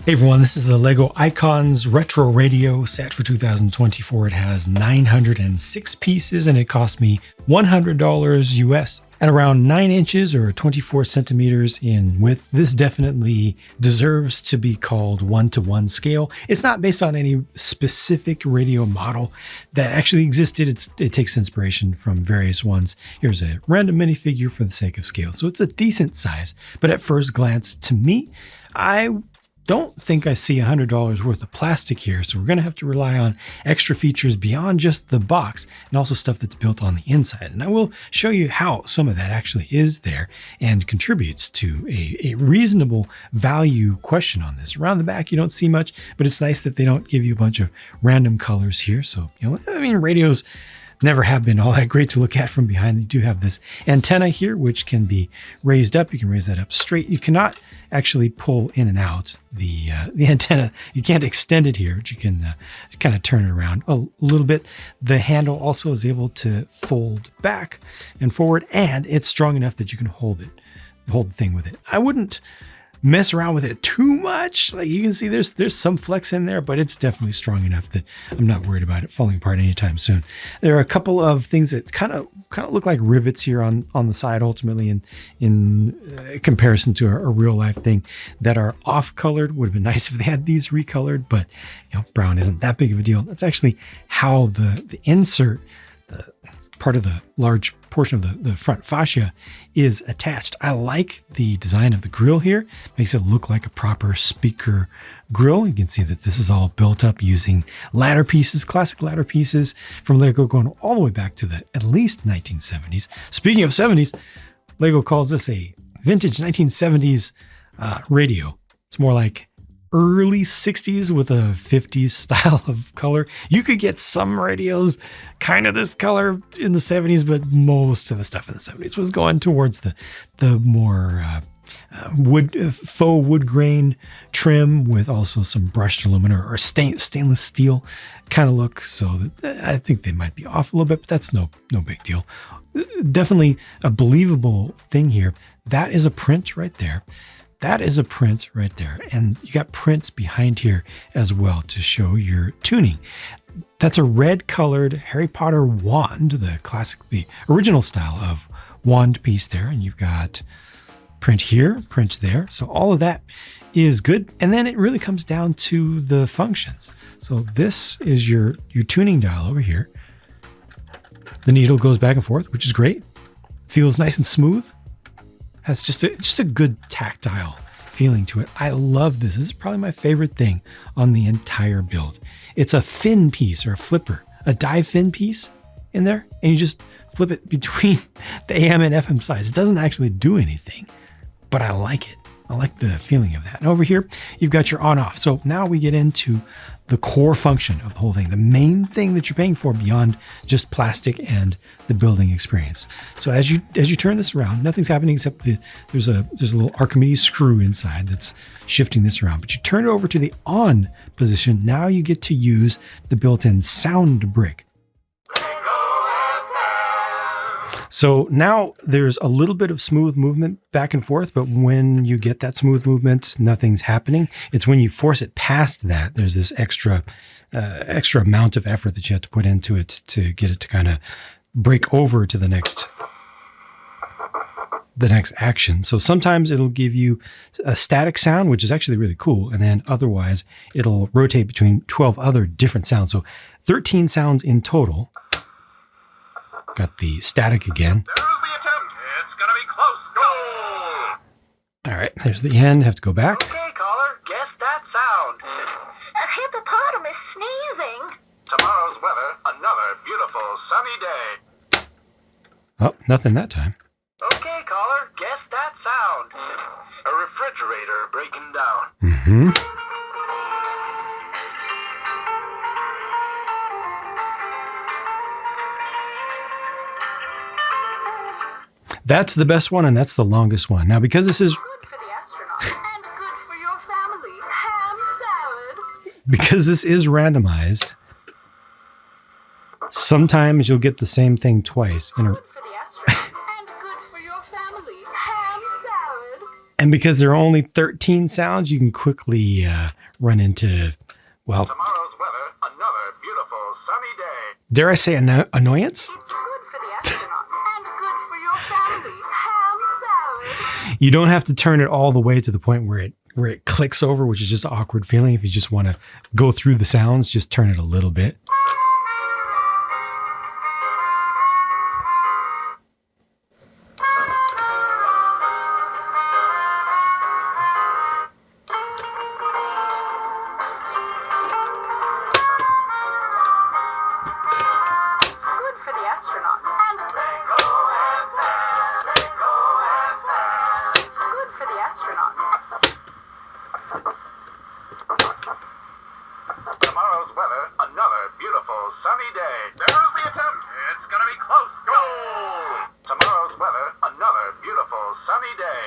Hey everyone, this is the LEGO Icons Retro Radio set for 2024. It has 906 pieces and it cost me $100 US. At around 9 inches or 24 centimeters in width, this definitely deserves to be called 1-to-1 scale. It's not based on any specific radio model that actually existed. It takes inspiration from various ones. Here's a random minifigure for the sake of scale. So it's a decent size, but at first glance, to me, I don't think I see $100 worth of plastic here, so we're going to have to rely on extra features beyond just the box and also stuff that's built on the inside. And I will show you how some of that actually is there and contributes to a reasonable value question on this. Around the back, you don't see much, but it's nice that they don't give you a bunch of random colors here. So, radios never have been all that great to look at from behind. They do have this antenna here, which can be raised up. You can raise that up straight. You cannot actually pull in and out the antenna. You can't extend it here, but you can kind of turn it around a little bit. The handle also is able to fold back and forward, and it's strong enough that you can hold the thing with it. I wouldn't mess around with it too much. Like you can see there's some flex in there, but it's definitely strong enough that I'm not worried about it falling apart anytime soon. There are a couple of things that kind of look like rivets here on the side, ultimately in comparison to a real life thing, that are off colored. Would have been nice if they had these recolored, but brown isn't that big of a deal. That's actually how the insert, the part of the large portion of the front fascia, is attached. I like the design of the grill here. Makes it look like a proper speaker grill. You can see that this is all built up using ladder pieces, classic ladder pieces from LEGO going all the way back to the at least 1970s. Speaking of 70s, LEGO calls this a vintage 1970s radio. It's more like early 60s with a 50s style of color. You could get some radios kind of this color in the 70s, but most of the stuff in the 70s was going towards the more faux wood grain trim with also some brushed aluminum or stainless steel kind of look. So I think they might be off a little bit, but that's no big deal. Definitely a believable thing here. That is a print right there. That is a print right there. And you got prints behind here as well to show your tuning. That's a red colored Harry Potter wand, the original style of wand piece there. And you've got print here, print there. So all of that is good. And then it really comes down to the functions. So this is your tuning dial over here. The needle goes back and forth, which is great. Feels nice and smooth. Has just a good tactile feeling to it. I love this. This is probably my favorite thing on the entire build. It's a fin piece or a flipper, a dive fin piece in there, and you just flip it between the AM and FM sides. It doesn't actually do anything, but I like it. I like the feeling of that. And over here, you've got your on-off. So now we get into the core function of the whole thing, the main thing that you're paying for beyond just plastic and the building experience. So as you turn this around, nothing's happening except there's a little Archimedes screw inside that's shifting this around. But you turn it over to the on position. Now you get to use the built-in sound brick. So now there's a little bit of smooth movement back and forth, but when you get that smooth movement, nothing's happening. It's when you force it past that, there's this extra amount of effort that you have to put into it to get it to kind of break over to the next action. So sometimes it'll give you a static sound, which is actually really cool. And then otherwise it'll rotate between 12 other different sounds. So 13 sounds in total. Got the static again. There's the attempt. It's gonna be close. Goal! All right, there's the end. Have to go back. Okay, caller, guess that sound. A hippopotamus sneezing. Tomorrow's weather, another beautiful sunny day. Oh, nothing that time. Okay, caller, guess that sound. A refrigerator breaking down. Mm-hmm. That's the best one, and that's the longest one. Now, because this is Good for the astronaut and good for your family. Ham salad. because this is randomized, sometimes you'll get the same thing twice in a Good for the astronaut and good for your family. Ham salad. And because there are only 13 sounds, you can quickly run into, well, Tomorrow's weather, another beautiful sunny day. dare I say annoyance? It's good for the astronaut and good for your family. Ham salad. You don't have to turn it all the way to the point where it clicks over, which is just an awkward feeling. If you just want to go through the sounds, just turn it a little bit. Good for the astronaut and good for the astronaut. Tomorrow's weather, another beautiful sunny day. There's the attempt. It's gonna be close. Goal! Tomorrow's weather, another beautiful sunny day.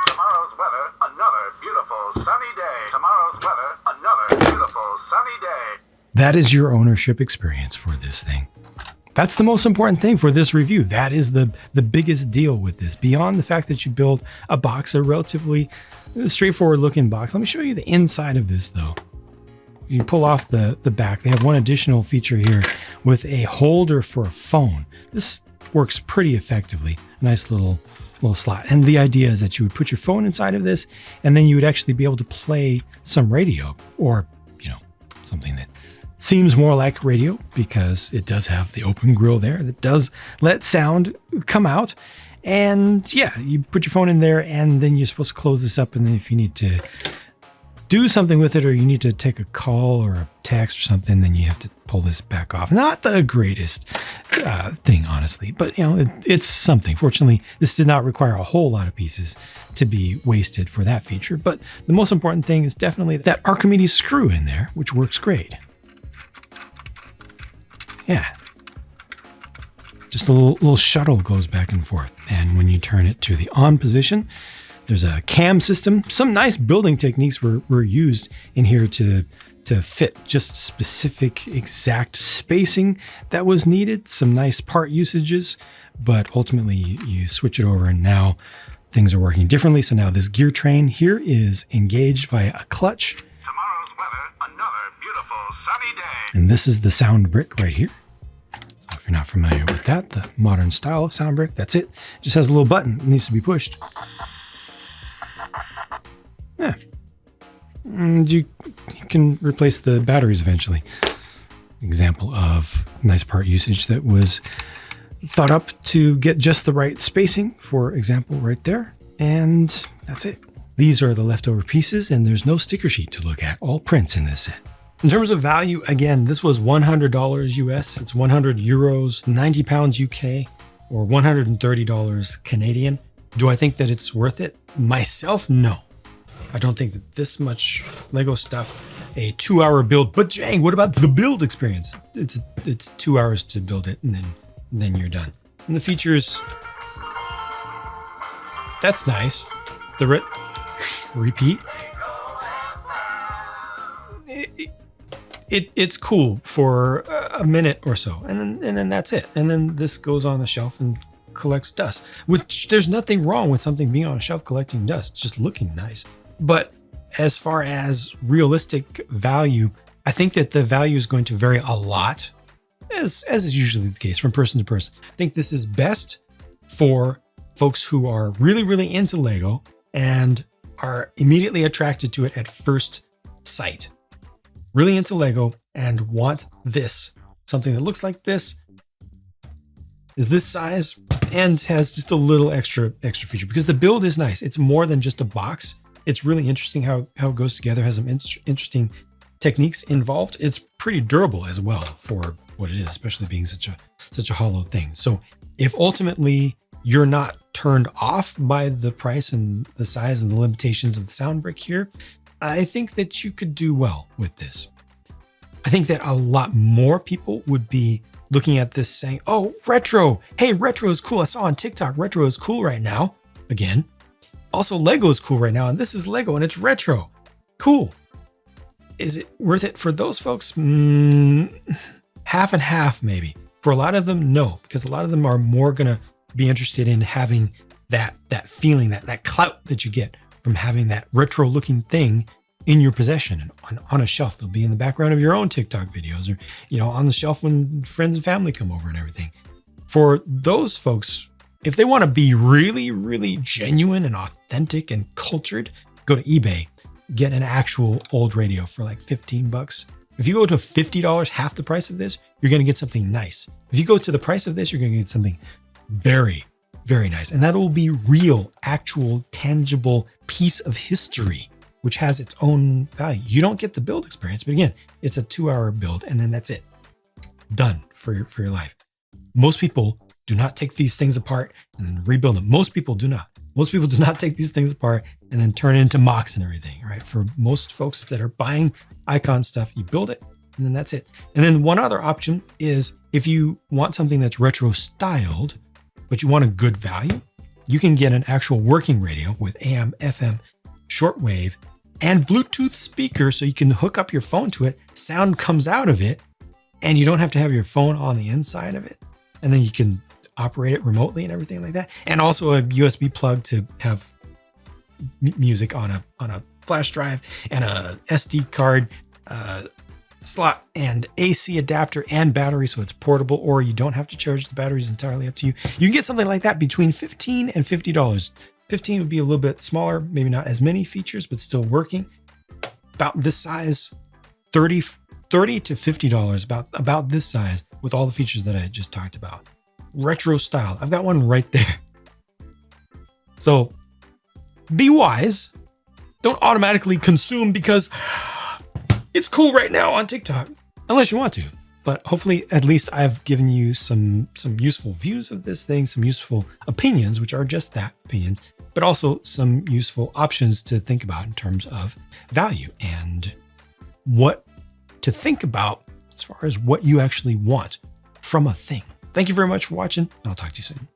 Tomorrow's weather, another beautiful sunny day. Tomorrow's weather, another beautiful sunny day. That is your ownership experience for this thing. That's the most important thing for this review. That is the biggest deal with this. Beyond the fact that you build a box, a relatively straightforward looking box. Let me show you the inside of this though. You pull off the back. They have one additional feature here with a holder for a phone. This works pretty effectively. A nice little slot. And the idea is that you would put your phone inside of this, and then you would actually be able to play some radio, or, you know, something that seems more like radio because it does have the open grill there that does let sound come out. And yeah, you put your phone in there, and then you're supposed to close this up. And then if you need to do something with it, or you need to take a call or a text or something, then you have to pull this back off. Not the greatest thing, honestly, but you know, it's something. Fortunately, this did not require a whole lot of pieces to be wasted for that feature. But the most important thing is definitely that Archimedes screw in there, which works great. Yeah. Just a little shuttle goes back and forth. And when you turn it to the on position, there's a cam system. Some nice building techniques were used in here to fit just specific exact spacing that was needed. Some nice part usages, but ultimately you switch it over and now things are working differently. So now this gear train here is engaged via a clutch. Tomorrow's weather, another beautiful sunny day. And this is the sound brick right here. So if you're not familiar with that, the modern style of sound brick, that's it. Just has a little button. It needs to be pushed. Yeah. And you can replace the batteries eventually. Example of nice part usage that was thought up to get just the right spacing, for example, right there. And that's it. These are the leftover pieces, and there's no sticker sheet to look at. All prints in this set. In terms of value, again, this was $100 US. It's 100 euros, 90 pounds UK, or $130 Canadian. Do I think that it's worth it? Myself, no. I don't think that this much Lego stuff, a 2-hour build, but Jang, what about the build experience? It's 2 hours to build it, and then you're done. And the features, that's nice. The repeat. It's cool for a minute or so, and then that's it. And then this goes on the shelf and collects dust, which there's nothing wrong with something being on a shelf collecting dust, it's just looking nice. But as far as realistic value, I think that the value is going to vary a lot, as is usually the case from person to person. I think this is best for folks who are really, really into Lego and are immediately attracted to it at first sight. Really into Lego and want this, something that looks like this, is this size, and has just a little extra feature, because the build is nice. It's more than just a box. It's really interesting how it goes together, has some interesting techniques involved. It's pretty durable as well for what it is, especially being such a hollow thing. So if ultimately you're not turned off by the price and the size and the limitations of the sound brick here, I think that you could do well with this. I think that a lot more people would be looking at this saying, oh, retro. Hey, retro is cool. I saw on TikTok, retro is cool right now. Again. Also, Lego is cool right now, and this is Lego and it's retro. Cool. Is it worth it for those folks? Half and half, maybe. For a lot of them, no, because a lot of them are more going to be interested in having that feeling, that clout that you get from having that retro looking thing in your possession and on a shelf. They'll be in the background of your own TikTok videos, or, you know, on the shelf when friends and family come over and everything. For those folks, if they want to be really, really genuine and authentic and cultured, go to eBay, get an actual old radio for like $15. If you go to $50, half the price of this, you're going to get something nice. If you go to the price of this, you're going to get something very, very nice. And that will be real, actual, tangible piece of history, which has its own value. You don't get the build experience, but again, it's a 2-hour build and then that's it. Done for your life. Most people do not take these things apart and rebuild them. Most people do not. Most people do not take these things apart and then turn it into mocks and everything, right? For most folks that are buying icon stuff, you build it and then that's it. And then one other option is if you want something that's retro styled, but you want a good value, you can get an actual working radio with AM, FM, shortwave, and Bluetooth speaker, so you can hook up your phone to it. Sound comes out of it, and you don't have to have your phone on the inside of it. And then you can operate it remotely and everything like that. And also a USB plug to have music on a flash drive, and a SD card slot, and AC adapter and battery, so it's portable, or you don't have to charge the batteries. Entirely up to you. You can get something like that between $15 and $50. 15 would be a little bit smaller, maybe not as many features, but still working. About this size, $30 to $50, about this size, with all the features that I just talked about. Retro style. I've got one right there. So be wise. Don't automatically consume because it's cool right now on TikTok, unless you want to. But hopefully, at least I've given you some useful views of this thing, some useful opinions, which are just that, opinions, but also some useful options to think about in terms of value and what to think about as far as what you actually want from a thing. Thank you very much for watching. I'll talk to you soon.